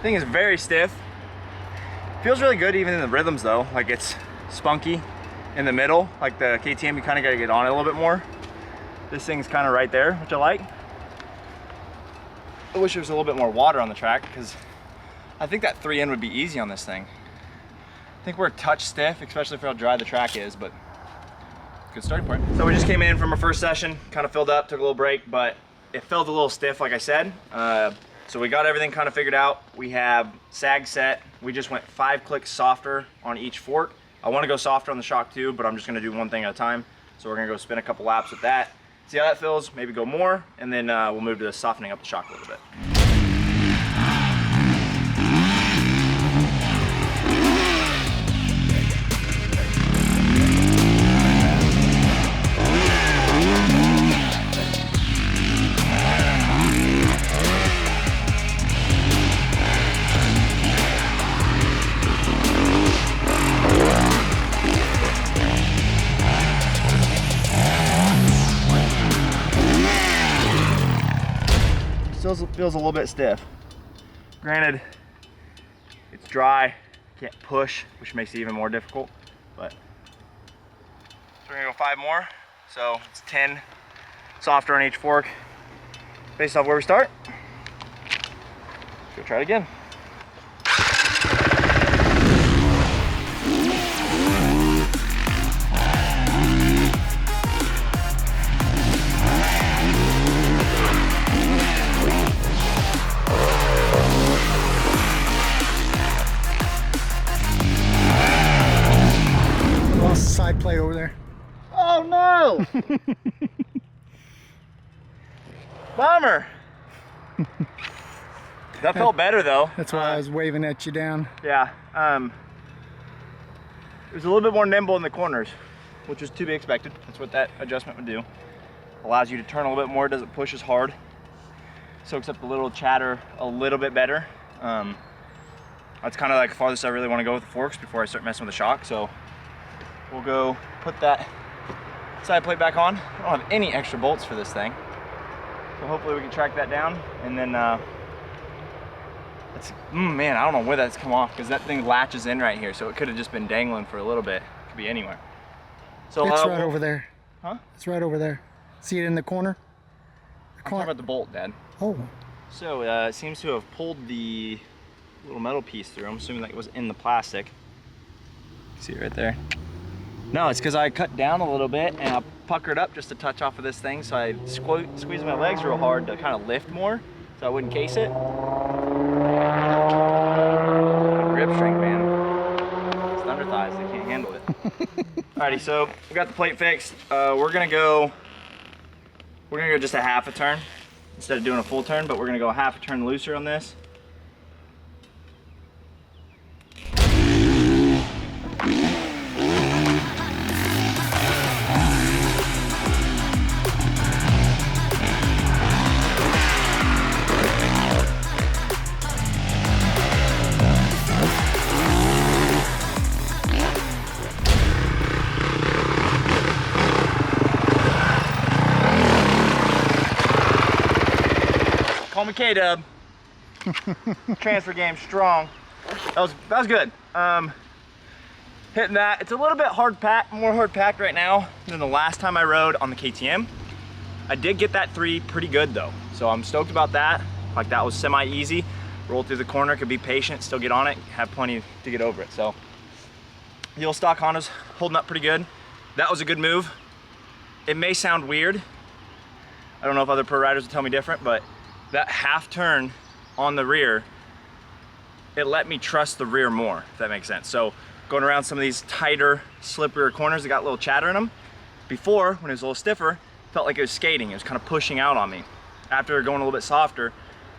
Thing is very stiff. Feels really good even in the rhythms though. Like it's spunky in the middle. Like the KTM, you kind of got to get on it a little bit more. This thing's kind of right there, which I like. I wish there was a little bit more water on the track because I think that 3N would be easy on this thing. I think we're a touch stiff, especially for how dry the track is, but good starting point. So we just came in from our first session, kind of filled up, took a little break, but it felt a little stiff, like I said. So we got everything kind of figured out. We have sag set. We just went 5 clicks softer on each fork. I want to go softer on the shock too, but I'm just going to do one thing at a time. So we're going to go spin a couple laps with that, see how that feels, maybe go more, and then we'll move to softening up the shock a little bit. Feels a little bit stiff. Granted, it's dry, can't push, which makes it even more difficult, but so we're gonna go 5 more. So it's 10 softer on each fork based off where we start. Let's go try it again. Side plate over there. Oh no! Bummer. That felt better though. That's why I was waving at you down. Yeah. It was a little bit more nimble in the corners, which was to be expected. That's what that adjustment would do. Allows you to turn a little bit more, doesn't push as hard. Soaks up the little chatter a little bit better. That's kind of like the farthest I really want to go with the forks before I start messing with the shock. So we'll go put that side plate back on. I don't have any extra bolts for this thing. So hopefully we can track that down, and then man, I don't know where that's come off because that thing latches in right here, so it could have just been dangling for a little bit. It could be anywhere. So it's right over there. Huh? It's right over there. See it in the corner? I'm talking about the bolt, Dad. Oh. So it seems to have pulled the little metal piece through. I'm assuming that it was in the plastic. See it right there? No, it's because I cut down a little bit and I puckered up just a touch off of this thing, so I squeezed my legs real hard to kind of lift more so I wouldn't case it. Grip strength, man. It's thunder thighs, they can't handle it. Alrighty, so we got the plate fixed. We're gonna go just a half a turn instead of doing a full turn, but we're gonna go half a turn looser on this. Call me K-Dub. Transfer game strong. That was good. Hitting that. It's a little bit more hard packed right now than the last time I rode on the KTM. I did get that 3 pretty good though, so I'm stoked about that. Like that was semi-easy. Roll through the corner, could be patient, still get on it, have plenty to get over it. So the old stock Honda's holding up pretty good. That was a good move. It may sound weird. I don't know if other pro riders will tell me different, but that half turn on the rear, it let me trust the rear more, if that makes sense. So going around some of these tighter, slipperier corners that got a little chatter in them, before, when it was a little stiffer, it felt like it was skating. It was kind of pushing out on me. After going a little bit softer,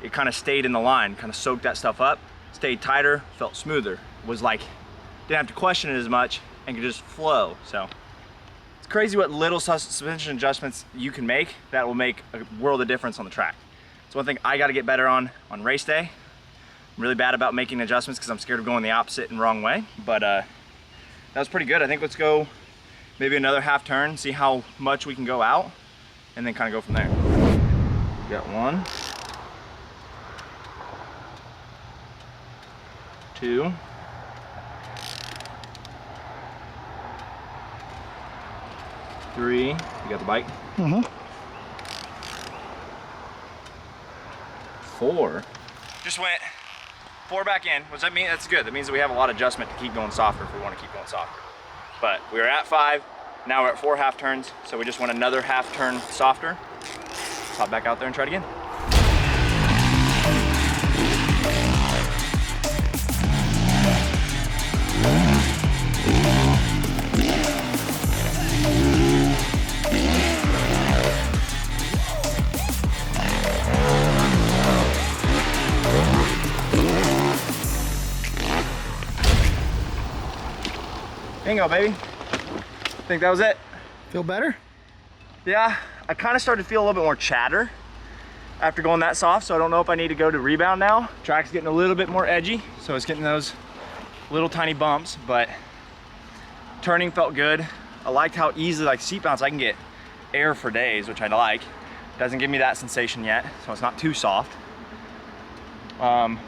it kind of stayed in the line, kind of soaked that stuff up, stayed tighter, felt smoother. It was like, didn't have to question it as much and could just flow. So it's crazy what little suspension adjustments you can make that will make a world of difference on the track. It's one thing I got to get better on race day. I'm really bad about making adjustments because I'm scared of going the opposite and wrong way, but that was pretty good. I think let's go maybe another half turn, see how much we can go out, and then kind of go from there. Got one. 2. 3. You got the bike? Mm-hmm. 4. Just went 4 back in, which I mean, that's good. That means that we have a lot of adjustment to keep going softer if we want to keep going softer. But we were at 5, now we're at 4 half turns, so we just went another half turn softer. Let's hop back out there and try it again. Bingo, baby. I think that was it. Feel better? Yeah, I kind of started to feel a little bit more chatter after going that soft, so I don't know if I need to go to rebound now. Track's getting a little bit more edgy, so it's getting those little tiny bumps, but turning felt good. I liked how easily, like seat bounce, I can get air for days, which I like. Doesn't give me that sensation yet, so it's not too soft. Might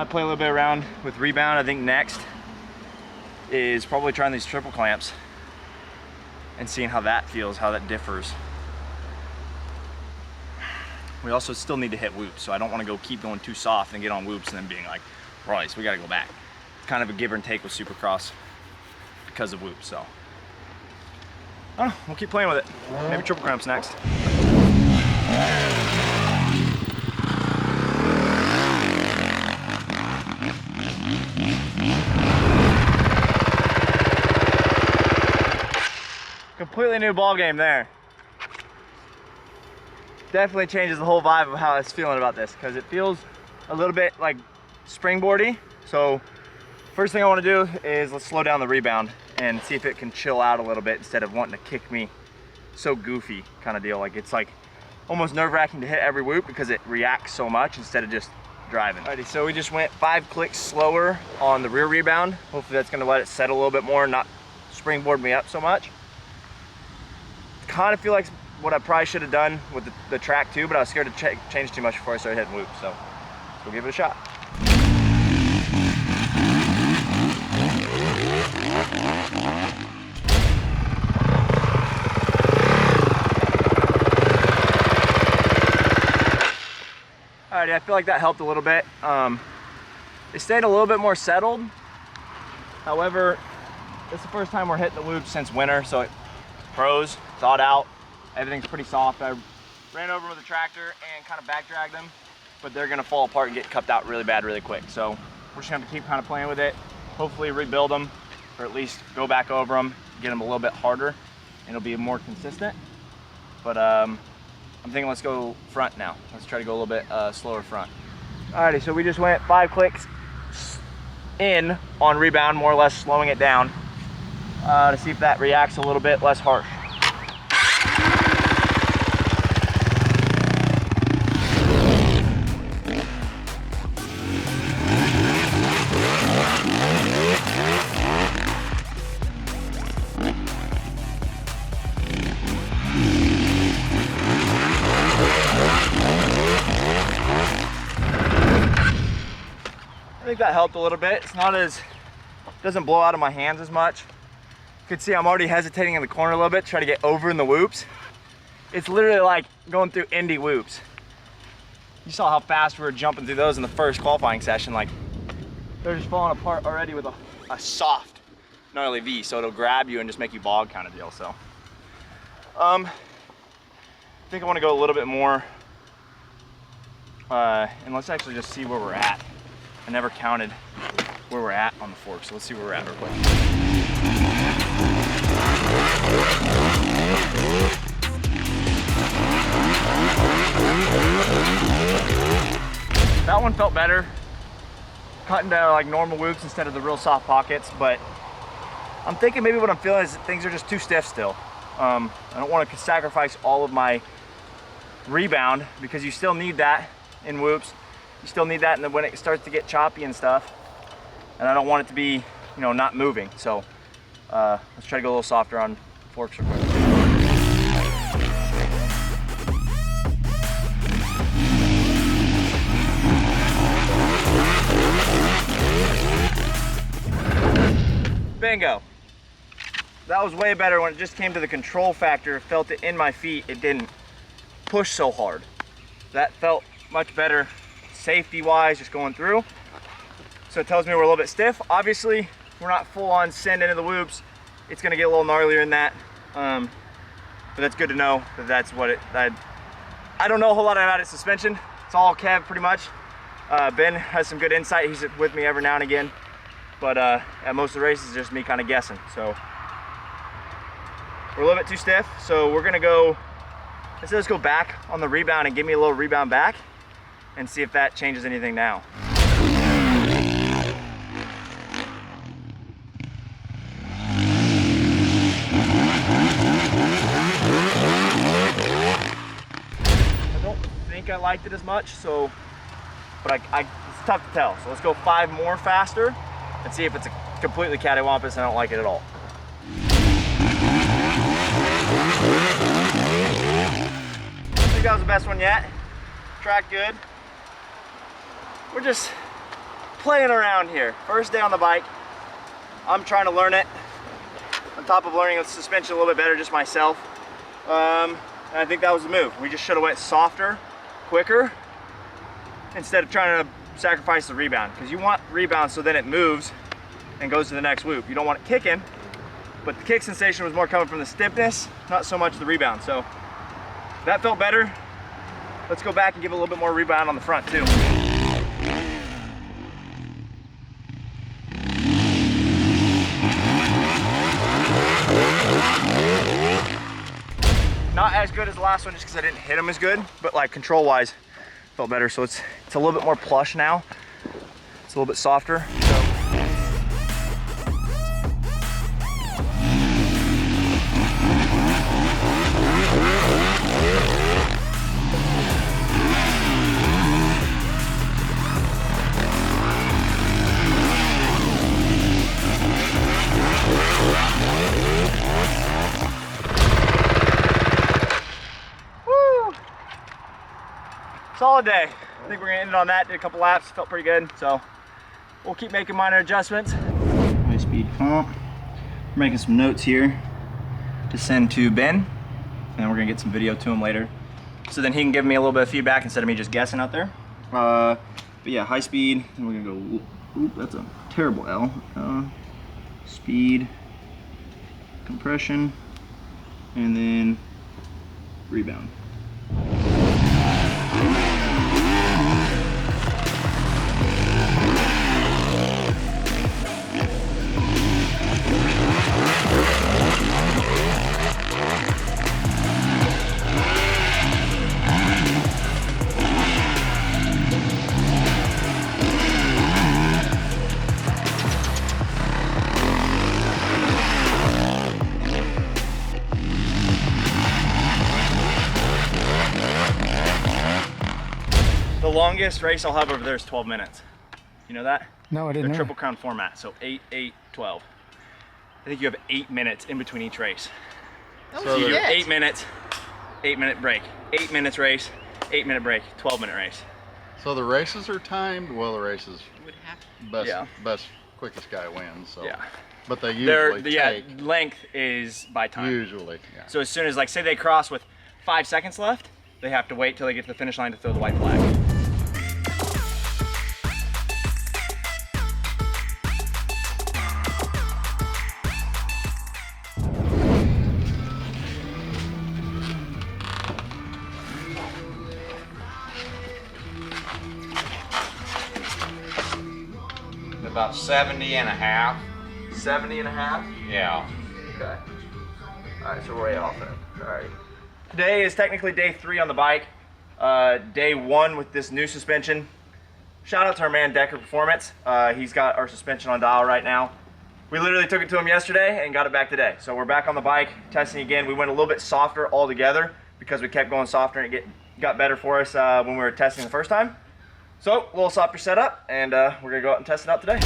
play a little bit around with rebound. I think next is probably trying these triple clamps and seeing how that feels, how that differs. We also still need to hit whoops, so I don't want to keep going too soft and get on whoops and then being like, Royce, we got to go back. It's kind of a give and take with Supercross because of whoops, so. I don't know, we'll keep playing with it. Maybe triple clamps next. Completely new ball game there. Definitely changes the whole vibe of how I was feeling about this, because it feels a little bit like springboardy. So first thing I want to do is let's slow down the rebound and see if it can chill out a little bit instead of wanting to kick me so goofy kind of deal. Like it's like almost nerve-wracking to hit every whoop because it reacts so much instead of just driving. Alrighty, so we just went 5 clicks slower on the rear rebound. Hopefully that's going to let it settle a little bit more and not springboard me up so much. Kind of feel like what I probably should have done with the track too, but I was scared to change too much before I started hitting whoops, so we'll give it a shot. Alrighty, I feel like that helped a little bit. It stayed a little bit more settled. However, it's the first time we're hitting the whoops since winter, so it pros, thawed out, everything's pretty soft. I ran over with a tractor and kind of back dragged them, but they're gonna fall apart and get cupped out really bad really quick. So we're just gonna have to keep kind of playing with it, hopefully rebuild them, or at least go back over them, get them a little bit harder, and it'll be more consistent. But I'm thinking let's go front now. Let's try to go a little bit slower front. Alrighty, so we just went 5 clicks in on rebound, more or less slowing it down. To see if that reacts a little bit less harsh. I think that helped a little bit. It's not as, doesn't blow out of my hands as much. You can see I'm already hesitating in the corner a little bit, try to get over in the whoops. It's literally like going through Indy whoops. You saw how fast we were jumping through those in the first qualifying session. Like, they're just falling apart already with a soft gnarly V, so it'll grab you and just make you bog kind of deal. So I think I want to go a little bit more and let's actually just see where we're at. I never counted where we're at on the fork, so let's see where we're at real quick. That one felt better, cutting down like normal whoops instead of the real soft pockets, but I'm thinking maybe what I'm feeling is that things are just too stiff still. I don't want to sacrifice all of my rebound because you still need that in whoops. You still need that when it starts to get choppy and stuff. And I don't want it to be, you know, not moving. So let's try to go a little softer on forks real quick. bingo. That was way better when it just came to the control factor. Felt it in my feet. It didn't push so hard. That felt much better safety-wise, just going through. So it tells me we're a little bit stiff. Obviously, we're not full on send into the whoops. It's gonna get a little gnarlier than that. But that's good to know that that's what it, I don't know a whole lot about its suspension. It's all Kev pretty much. Ben has some good insight. He's with me every now and again. But at most of the races, it's just me kind of guessing. So we're a little bit too stiff. So we're gonna go, let's go back on the rebound and give me a little rebound back and see if that changes anything now. I liked it as much, so, but it's tough to tell. So let's go 5 more faster and see if it's a completely cattywampus and I don't like it at all. I think that was the best one yet. Track good. We're just playing around here. First day on the bike. I'm trying to learn it. On top of learning the suspension a little bit better just myself. And I think that was the move. We just should have went softer, quicker, instead of trying to sacrifice the rebound, because you want rebound so then it moves and goes to the next whoop. You don't want it kicking, but the kick sensation was more coming from the stiffness, not so much the rebound. So that felt better. Let's go back and give it a little bit more rebound on the front too. Not as good as the last one just because I didn't hit him as good, but like control wise felt better. So it's a little bit more plush now. It's a little bit softer. So. Solid day. I think we're gonna end it on that. Did a couple laps, felt pretty good. So we'll keep making minor adjustments. High speed comp. We're making some notes here to send to Ben, and we're gonna get some video to him later. So then he can give me a little bit of feedback instead of me just guessing out there. But yeah, high speed. And we're gonna go, oop, that's a terrible L. Speed, compression, and then rebound. The longest race I'll have over there is 12 minutes. You know that? No, I didn't know. Triple Crown format, so 8, 8, 12. I think you have 8 minutes in between each race. So you do 8 minutes, 8-minute break. 8 minutes race, 8-minute break, 12-minute race. So the races are timed. Well, the races best quickest guy wins. So. Yeah. But they usually take. Length is by time. Usually. Yeah. So as soon as, like, say they cross with 5 seconds left, they have to wait till they get to the finish line to throw the white flag. About 70 and a half. 70 and a half? Yeah. Okay. All right, so we're way off then. All right. Today is technically day 3 on the bike. Day 1 with this new suspension. Shout out to our man Decker Performance. He's got our suspension on dial right now. We literally took it to him yesterday and got it back today. So we're back on the bike, testing again. We went a little bit softer altogether because we kept going softer and it got better for us when we were testing the first time. So, a little softer setup, and we're gonna go out and test it out today.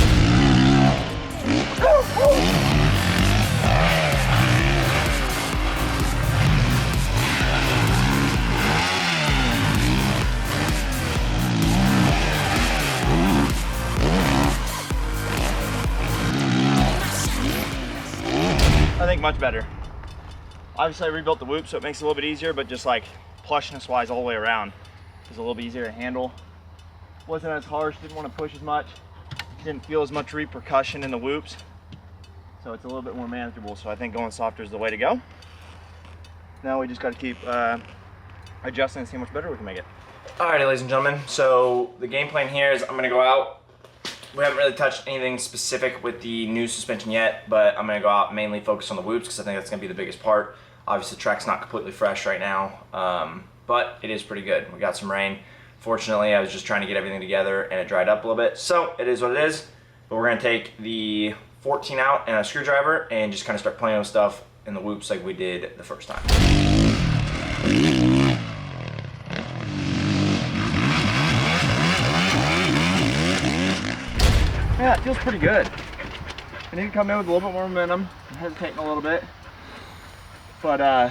much better. Obviously I rebuilt the whoop so it makes it a little bit easier, but just like plushness wise all the way around, it's a little bit easier to handle. Wasn't as harsh, didn't want to push as much, didn't feel as much repercussion in the whoops. So it's a little bit more manageable. So I think going softer is the way to go. Now we just got to keep adjusting and see how much better we can make it. Alrighty, ladies and gentlemen, so the game plan here is I'm going to go out. We haven't really touched anything specific with the new suspension yet, but I'm going to go out mainly focus on the whoops because I think that's going to be the biggest part. Obviously the track's not completely fresh right now, but it is pretty good. We got some rain. Fortunately, I was just trying to get everything together and it dried up a little bit, so it is what it is. But we're going to take the 14 out and a screwdriver and just kind of start playing with stuff in the whoops like we did the first time. Yeah, it feels pretty good. I need to come in with a little bit more momentum. I'm hesitating a little bit, but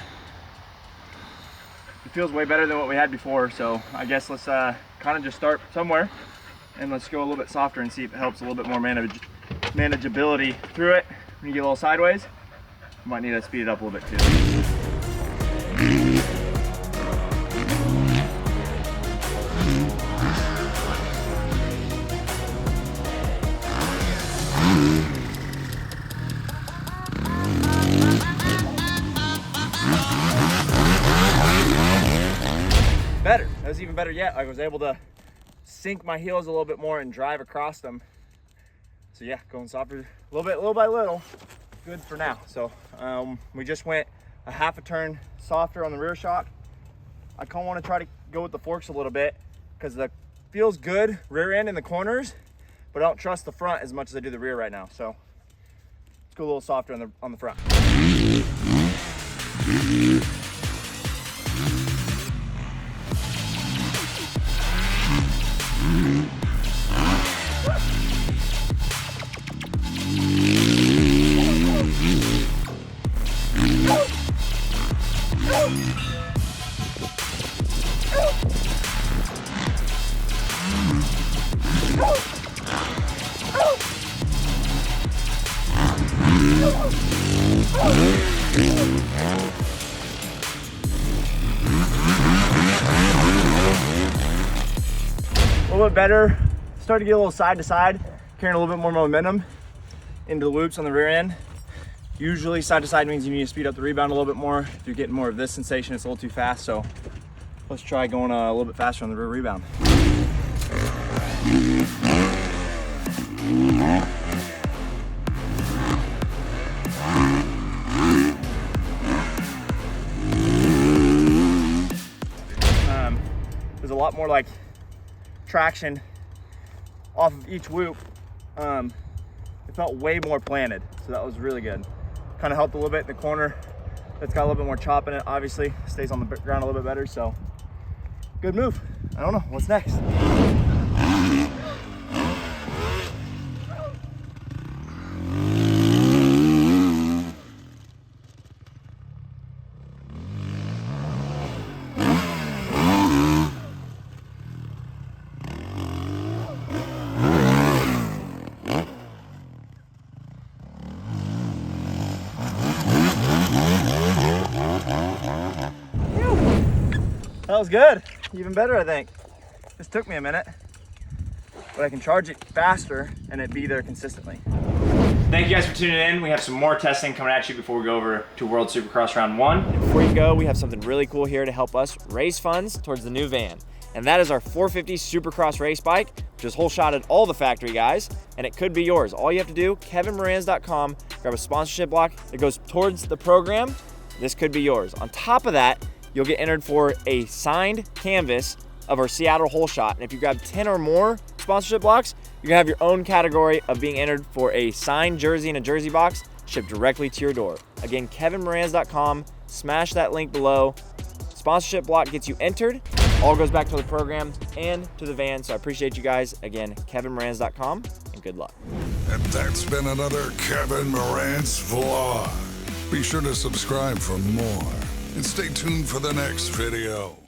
it feels way better than what we had before. So I guess let's kind of just start somewhere and let's go a little bit softer and see if it helps a little bit more manageability through it. When you get a little sideways, you might need to speed it up a little bit too. Better. That was even better yet. I was able to sink my heels a little bit more and drive across them. So yeah, going softer a little bit, little by little. Good for now. So we just went a half a turn softer on the rear shock. I kind of want to try to go with the forks a little bit because it feels good rear end in the corners, but I don't trust the front as much as I do the rear right now. So let's go a little softer on the front. A little bit better. Starting to get a little side to side, carrying a little bit more momentum into the whoops on the rear end. Usually side to side means you need to speed up the rebound a little bit more. If you're getting more of this sensation, it's a little too fast. So let's try going a little bit faster on the rear rebound. There's a lot more like traction off of each whoop. It felt way more planted, so that was really good. Kind of helped a little bit in the corner. That's got a little bit more chop in it. Obviously, stays on the ground a little bit better. So, good move. I don't know what's next. That was good. Even better, I think. This took me a minute, but I can charge it faster and it be there consistently. Thank you guys for tuning in. We have some more testing coming at you before we go over to World Supercross Round 1. And before you go, we have something really cool here to help us raise funds towards the new van. And that is our 450 Supercross race bike, which is whole shot at all the factory guys, and it could be yours. All you have to do, kevinmoranz.com, grab a sponsorship block that goes towards the program. This could be yours. On top of that, you'll get entered for a signed canvas of our Seattle whole shot. And if you grab 10 or more sponsorship blocks, you're gonna have your own category of being entered for a signed jersey in a jersey box shipped directly to your door. Again, kevinmoranz.com, smash that link below. Sponsorship block gets you entered. All goes back to the program and to the van. So I appreciate you guys. Again, kevinmoranz.com, and good luck. And that's been another Kevin Moranz vlog. Be sure to subscribe for more and stay tuned for the next video.